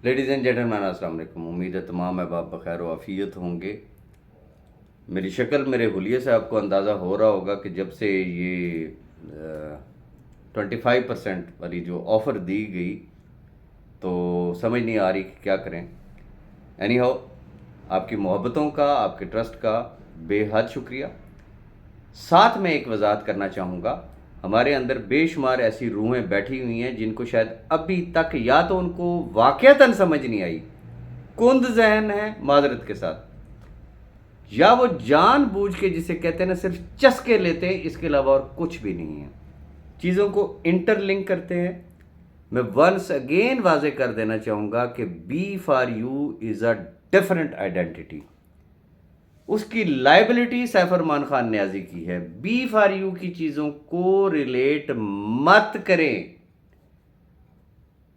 Ladies and gentleman अस्सलाम वालेकुम। उम्मीद है तमाम अहबाब बखैर व आफियत होंगे। मेरी शक्ल मेरे हुलिये से आपको अंदाज़ा हो रहा होगा कि जब से ये 25% वाली जो ऑफ़र दी गई तो समझ नहीं आ रही कि क्या करें। एनी हाउ, आपकी मोहब्बतों का, आपके ट्रस्ट का बेहद शुक्रिया। साथ में एक वजाहत करना चाहूँगा, हमारे अंदर बेशुमार ऐसी रूहें बैठी हुई हैं जिनको शायद अभी तक या तो उनको वाक़यातन समझ नहीं आई, कुंद जहन है माजरत के साथ, या वो जानबूझ के जिसे कहते हैं ना सिर्फ चस्के लेते हैं, इसके अलावा और कुछ भी नहीं है। चीज़ों को इंटरलिंक करते हैं। मैं वंस अगेन वाजे कर देना चाहूँगा कि B for you is a different identity. उसकी लाइबिलिटी सैफ अरमान खान न्याजी की है। बी फॉर यू की चीज़ों को रिलेट मत करें।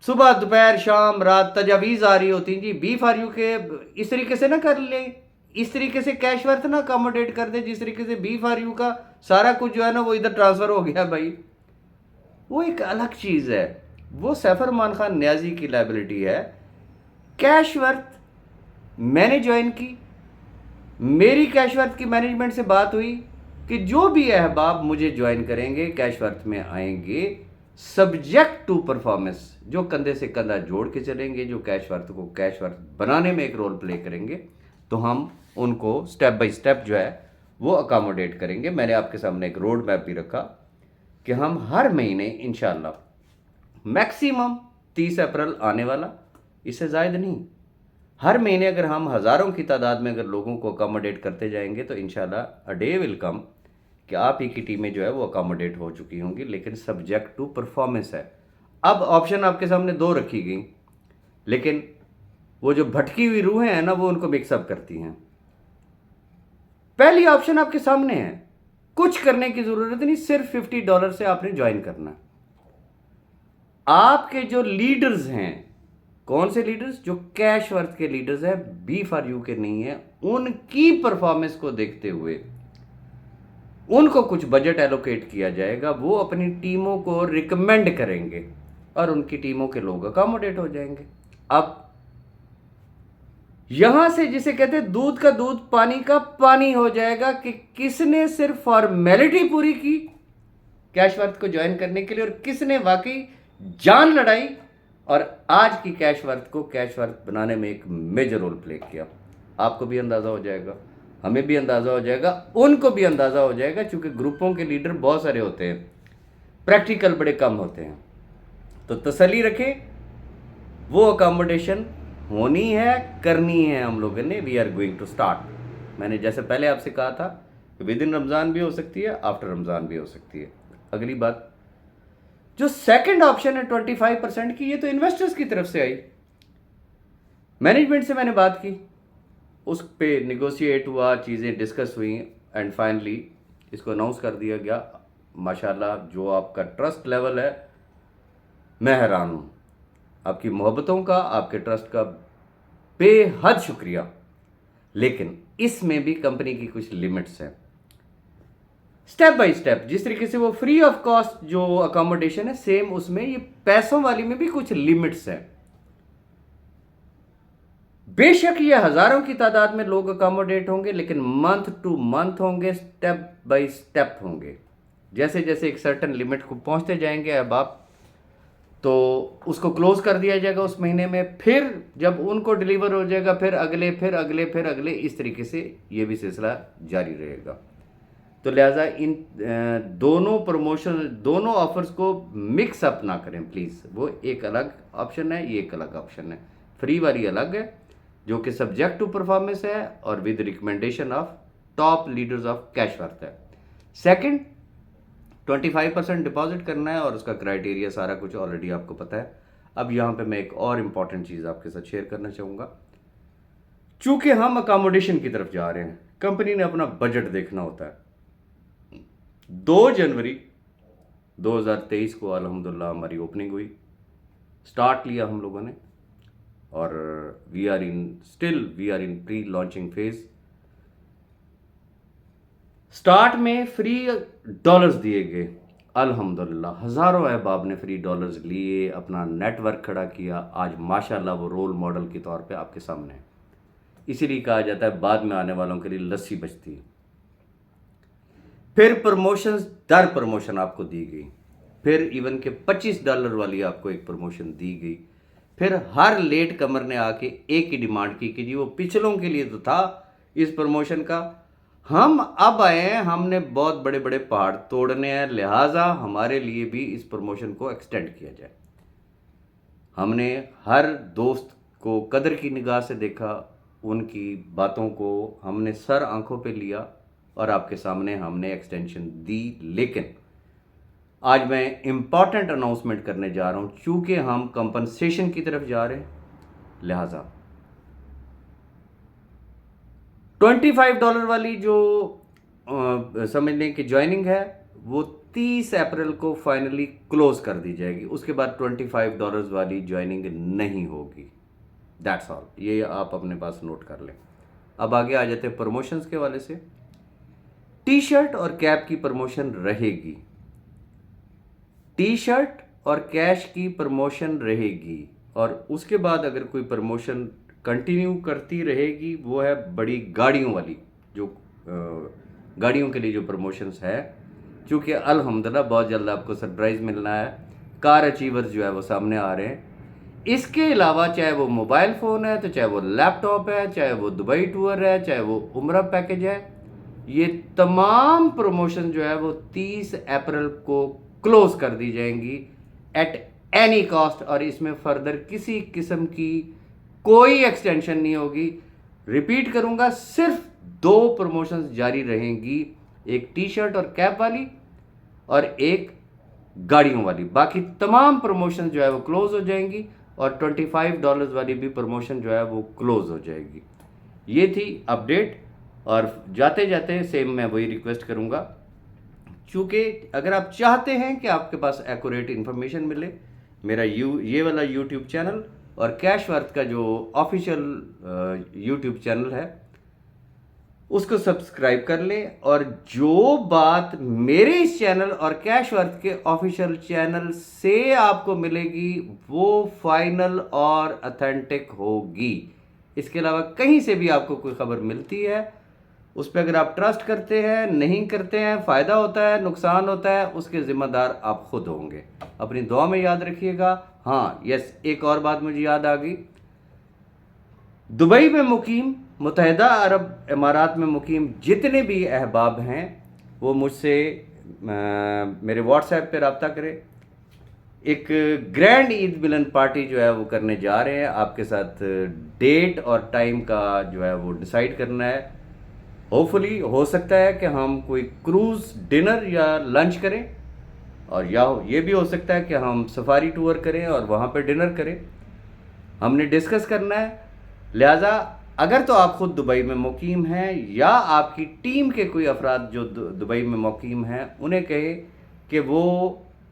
सुबह दोपहर शाम रात तजावीज़ आ रही होती जी, बी फॉर यू के इस तरीके से ना कर लें, इस तरीके से कैश वर्थ ना अकोमोडेट कर दे जिस तरीके से बी फॉर यू का सारा कुछ जो है ना वो इधर ट्रांसफ़र हो गया भाई। वो एक अलग चीज़ है, वो सैफ अरमान खान न्याजी की लाइबिलिटी है। कैश वर्थ मैंने ज्वाइन की, मेरी कैशवर्थ की मैनेजमेंट से बात हुई कि जो भी अहबाब मुझे ज्वाइन करेंगे कैशवर्थ में आएंगे, सब्जेक्ट टू परफॉर्मेंस, जो कंधे से कंधा जोड़ के चलेंगे, जो कैशवर्थ को कैशवर्थ बनाने में एक रोल प्ले करेंगे, तो हम उनको स्टेप बाय स्टेप जो है वो अकोमोडेट करेंगे। मैंने आपके सामने एक रोड मैप भी रखा कि हम हर महीने इंशाल्लाह मैक्सिमम 30 अप्रैल आने वाला, इससे ज़ायद नहीं, हर महीने अगर हम हज़ारों की तादाद में अगर लोगों को अकोमोडेट करते जाएंगे तो इंशाल्लाह अ डे विल कम कि आप ही की टीमें जो है वो अकोमोडेट हो चुकी होंगी, लेकिन सब्जेक्ट टू परफॉर्मेंस है। अब ऑप्शन आपके सामने दो रखी गई, लेकिन वो जो भटकी हुई रूहें हैं ना वो उनको मिक्सअप करती हैं। पहली ऑप्शन आपके सामने है, कुछ करने की ज़रूरत नहीं, सिर्फ $50 से आपने ज्वाइन करना है। आपके जो लीडर्स हैं, कौन से लीडर्स? जो कैश वर्थ के लीडर्स हैं, बी फॉर यू के नहीं है, उनकी परफॉर्मेंस को देखते हुए उनको कुछ बजट एलोकेट किया जाएगा, वो अपनी टीमों को रिकमेंड करेंगे और उनकी टीमों के लोग अकोमोडेट हो जाएंगे। अब यहां से जिसे कहते हैं दूध का दूध पानी का पानी हो जाएगा कि किसने सिर्फ फॉर्मेलिटी पूरी की कैशवर्थ को ज्वाइन करने के लिए और किसने वाकई जान लड़ाई और आज की कैशवर्थ को कैशवर्थ बनाने में एक मेजर रोल प्ले किया। आपको भी अंदाज़ा हो जाएगा, हमें भी अंदाज़ा हो जाएगा, उनको भी अंदाज़ा हो जाएगा, क्योंकि ग्रुपों के लीडर बहुत सारे होते हैं, प्रैक्टिकल बड़े कम होते हैं। तो तसल्ली रखें, वो अकोमोडेशन होनी है, करनी है हम लोगों ने। We are going to start. मैंने जैसे पहले आपसे कहा था कि विद इन रमज़ान भी हो सकती है, आफ्टर रमज़ान भी हो सकती है। अगली बात, जो सेकंड ऑप्शन है 25% की, ये तो इन्वेस्टर्स की तरफ से आई। मैनेजमेंट से मैंने बात की, उस पे निगोशिएट हुआ, चीज़ें डिस्कस हुई एंड फाइनली इसको अनाउंस कर दिया गया। माशाल्लाह जो आपका ट्रस्ट लेवल है, मैं हैरान हूँ। आपकी मोहब्बतों का, आपके ट्रस्ट का बेहद शुक्रिया, लेकिन इसमें भी कंपनी की कुछ लिमिट्स हैं। स्टेप बाय स्टेप जिस तरीके से वो फ्री ऑफ कॉस्ट जो अकोमोडेशन है, सेम उसमें ये पैसों वाली में भी कुछ लिमिट्स हैं। बेशक ये हजारों की तादाद में लोग अकोमोडेट होंगे, लेकिन मंथ टू मंथ होंगे, स्टेप बाय स्टेप होंगे। जैसे जैसे एक सर्टन लिमिट को पहुंचते जाएंगे अब आप, तो उसको क्लोज कर दिया जाएगा उस महीने में, फिर जब उनको डिलीवर हो जाएगा फिर अगले, फिर अगले, फिर अगले, इस तरीके से ये भी सिलसिला जारी रहेगा। तो लिहाजा इन दोनों प्रमोशन, दोनों ऑफर्स को मिक्स अप ना करें प्लीज़। वो एक अलग ऑप्शन है, ये एक अलग ऑप्शन है। फ्री वाली अलग है जो कि सब्जेक्ट टू परफॉर्मेंस है और with recommendation of top leaders of Cashworth है। सेकंड, 25% डिपॉजिट करना है और उसका क्राइटेरिया सारा कुछ ऑलरेडी आपको पता है। अब यहाँ पे मैं एक और इम्पॉर्टेंट चीज़ आपके साथ शेयर करना चाहूँगा। चूंकि हम अकोमोडेशन की तरफ जा रहे हैं, कंपनी ने अपना बजट देखना होता है। 2 जनवरी 2023 को अल्हम्दुलिल्लाह हमारी ओपनिंग हुई, स्टार्ट लिया हम लोगों ने, और we are in pre launching phase. Start में फ्री डॉलर्स दिए गए अल्हम्दुलिल्लाह हज़ारों अहबाब ने फ्री डॉलर्स लिए, अपना नेटवर्क खड़ा किया। आज माशाल्लाह वो रोल मॉडल के तौर पे आपके सामने है। इसीलिए कहा जाता है बाद में आने वालों के लिए लस्सी बचती है। फिर प्रमोशंस दर प्रमोशन आपको दी गई, फिर इवन के $25 वाली आपको एक प्रमोशन दी गई। फिर हर लेट कमर ने आके एक ही डिमांड की कि जी वो पिछलों के लिए तो था इस प्रमोशन का, हम अब आए हैं, हमने बहुत बड़े बड़े पहाड़ तोड़ने हैं, लिहाजा हमारे लिए भी इस प्रमोशन को एक्सटेंड किया जाए। हमने हर दोस्त को कदर की निगाह से देखा, उनकी बातों को हमने सर आंखों पे लिया और आपके सामने हमने एक्सटेंशन दी। लेकिन आज मैं इंपॉर्टेंट अनाउंसमेंट करने जा रहा हूं, चूंकि हम कंपनसेशन की तरफ जा रहे हैं, लिहाजा $25 वाली जो समझ लें कि ज्वाइनिंग है वो 30 अप्रैल को फाइनली क्लोज कर दी जाएगी। उसके बाद $25 वाली ज्वाइनिंग नहीं होगी। दैट्स ऑल, ये आप अपने पास नोट कर लें। अब आगे आ जाते हैं प्रमोशंस के वाले से। टी शर्ट और कैप की प्रमोशन रहेगी, टी शर्ट और कैश की प्रमोशन रहेगी, और उसके बाद अगर कोई प्रमोशन कंटिन्यू करती रहेगी वो है बड़ी गाड़ियों वाली, जो गाड़ियों के लिए जो प्रमोशंस है। चूँकि अल्हम्दुलिल्लाह बहुत जल्द आपको सरप्राइज़ मिलना है, कार अचीवर्स जो है वो सामने आ रहे हैं। इसके अलावा चाहे वो मोबाइल फ़ोन है, तो चाहे वो लैपटॉप है, चाहे वो दुबई टूर है, चाहे वो उम्रा पैकेज है, ये तमाम प्रमोशन जो है वो 30 अप्रैल को क्लोज कर दी जाएंगी एट एनी कॉस्ट, और इसमें फर्दर किसी किस्म की कोई एक्सटेंशन नहीं होगी। रिपीट करूंगा, सिर्फ 2 प्रमोशंस जारी रहेंगी, एक टी शर्ट और कैप वाली और एक गाड़ियों वाली। बाकी तमाम प्रमोशन जो है वो क्लोज हो जाएंगी और $25 वाली भी प्रमोशन जो है वो क्लोज हो जाएगी। ये थी अपडेट। और जाते जाते सेम मैं वही रिक्वेस्ट करूंगा, चूँकि अगर आप चाहते हैं कि आपके पास एक्यूरेट इन्फॉर्मेशन मिले, मेरा ये वाला यूट्यूब चैनल और कैशवर्थ का जो ऑफिशियल यूट्यूब चैनल है उसको सब्सक्राइब कर लें, और जो बात मेरे इस चैनल और कैशवर्थ के ऑफिशियल चैनल से आपको मिलेगी वो फाइनल और ऑथेंटिक होगी। इसके अलावा कहीं से भी आपको कोई खबर मिलती है, उस पर अगर आप ट्रस्ट करते हैं, नहीं करते हैं, फ़ायदा होता है, नुकसान होता है, उसके ज़िम्मेदार आप खुद होंगे। अपनी दुआ में याद रखिएगा। हाँ यस, एक और बात मुझे याद आ गई, दुबई में मुकीम, मुत्तहिदा अरब इमारात में मुकीम जितने भी अहबाब हैं वो मुझसे मेरे व्हाट्सएप पे रब्ता करें। एक ग्रैंड ईद मिलन पार्टी जो है वो करने जा रहे हैं, आपके साथ डेट और टाइम का जो है वो डिसाइड करना है। होपफुली हो सकता है कि हम कोई क्रूज़ डिनर या लंच करें, और या ये भी हो सकता है कि हम सफारी टूर करें और वहाँ पर डिनर करें। हमने डिस्कस करना है। लिहाजा अगर तो आप खुद दुबई में मुकीम हैं या आपकी टीम के कोई अफराद जो दुबई में मुकीम हैं, उन्हें कहें कि वो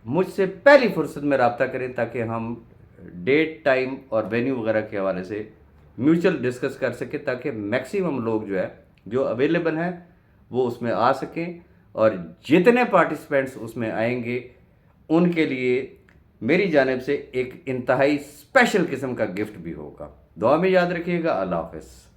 मुझसे पहली फुर्सत में रब्ता करें ताकि हम डेट, टाइम और वेन्यू वगैरह के हवाले से म्यूचुअल डिस्कस कर सकें, ताकि मैक्सिमम लोग जो है जो अवेलेबल हैं वो उसमें आ सकें, और जितने पार्टिसिपेंट्स उसमें आएंगे उनके लिए मेरी जानिब से एक इंतहाई स्पेशल किस्म का गिफ्ट भी होगा। दुआ में याद रखिएगा। अल्लाह हाफ़िज़।